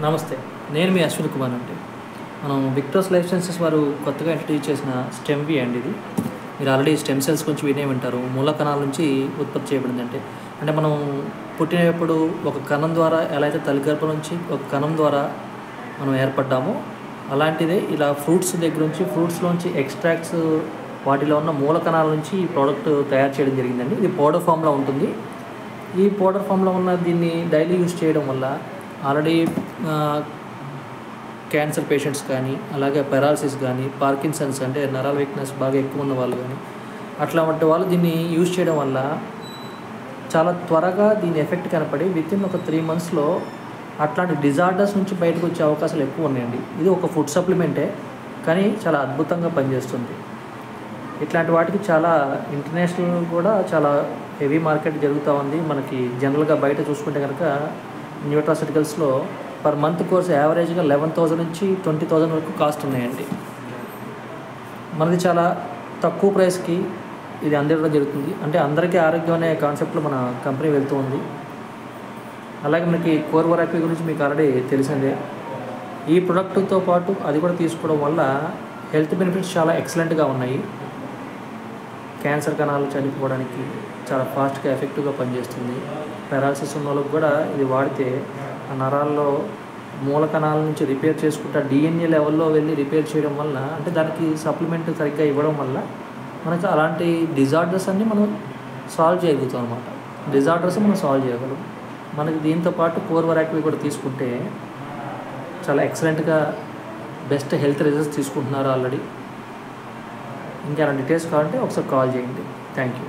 నమస్తే, నేను మీ అశ్విన్ కుమార్ అండి. మనం విక్టర్స్ లైఫ్ సైన్సెస్ వారు కొత్తగా ఇంట్రడ్యూస్ చేసిన స్టెమ్వి అండి ఇది. మీరు ఆల్రెడీ స్టెమ్ సెల్స్ గురించి వినే ఉంటారు. మూల కణాల నుంచి ఉత్పత్తి చేయబడిందంటే అంటే మనం పుట్టినప్పుడు ఒక కణం ద్వారా ఎలా అయితే తల్లి గర్భం నుంచి ఒక కణం ద్వారా మనం ఏర్పడ్డామో అలాంటిదే ఇలా ఫ్రూట్స్ దగ్గర నుంచి ఫ్రూట్స్లోంచి ఎక్స్ట్రాక్ట్స్ వాటిలో ఉన్న మూల కణాల నుంచి ఈ ప్రోడక్ట్ తయారు చేయడం జరిగిందండి. ఇది పౌడర్ ఫామ్లో ఉంటుంది. ఈ పౌడర్ ఫామ్లో ఉన్న దీన్ని డైలీ యూజ్ చేయడం వల్ల ఆల్రెడీ క్యాన్సర్ పేషెంట్స్ కానీ, అలాగే పెరాలసిస్ కానీ, పార్కిన్సన్స్ అంటే నరాల వీక్నెస్ బాగా ఎక్కువ ఉన్న వాళ్ళు కానీ అట్లాంటి వాళ్ళు దీన్ని యూజ్ చేయడం వల్ల చాలా త్వరగా దీని ఎఫెక్ట్ కనపడి వితిన్ ఒక 3 monthsలో అట్లాంటి డిజార్డర్స్ నుంచి బయటకు వచ్చే అవకాశాలు ఎక్కువ ఉన్నాయండి. ఇది ఒక ఫుడ్ సప్లిమెంటే, కానీ చాలా అద్భుతంగా పనిచేస్తుంది. ఇట్లాంటి వాటికి చాలా ఇంటర్నేషనల్ కూడా చాలా హెవీ మార్కెట్ జరుగుతూ ఉంది. మనకి జనరల్గా బయట చూసుకుంటే కనుక న్యూట్రాసిటికల్స్లో పర్ మంత్ కోర్స్ యావరేజ్గా 11,000 నుంచి 20,000 వరకు కాస్ట్ ఉన్నాయండి. మనది చాలా తక్కువ ప్రైస్కి ఇది అందించడం జరుగుతుంది. అంటే అందరికీ ఆరోగ్యం అనే కాన్సెప్ట్లో మన కంపెనీ వెళ్తూ ఉంది. అలాగే మనకి కోర్వరాపీ గురించి మీకు ఆల్రెడీ తెలిసిందే. ఈ ప్రొడక్ట్తో పాటు అది కూడా తీసుకోవడం వల్ల హెల్త్ బెనిఫిట్స్ చాలా ఎక్సలెంట్గా ఉన్నాయి. క్యాన్సర్ కణాలు చనిపోవడానికి చాలా ఫాస్ట్గా ఎఫెక్టివ్గా పనిచేస్తుంది. పెరాలసిస్ ఉన్న వాళ్ళకి కూడా ఇది వాడితే ఆ నరాల్లో మూల కణాల నుంచి రిపేర్ చేసుకుంటా DNA లెవెల్లో వెళ్ళి రిపేర్ చేయడం వల్ల, అంటే దానికి సప్లిమెంట్ సరిగ్గా ఇవ్వడం వల్ల మనకు అలాంటి డిజార్డర్స్ అన్నీ మనం సాల్వ్ చేయగలుగుతాం అనమాట. డిజార్డర్స్ మనం సాల్వ్ చేయగలం. మనకి దీంతో పాటు కోర్వరాక్వి కూడా తీసుకుంటే చాలా ఎక్సలెంట్గా బెస్ట్ హెల్త్ రిజల్ట్స్ తీసుకుంటున్నారు ఆల్రెడీ. ఇంకా డీటెయిల్స్ కావాలంటే ఒకసారి కాల్ చేయండి. Thank you.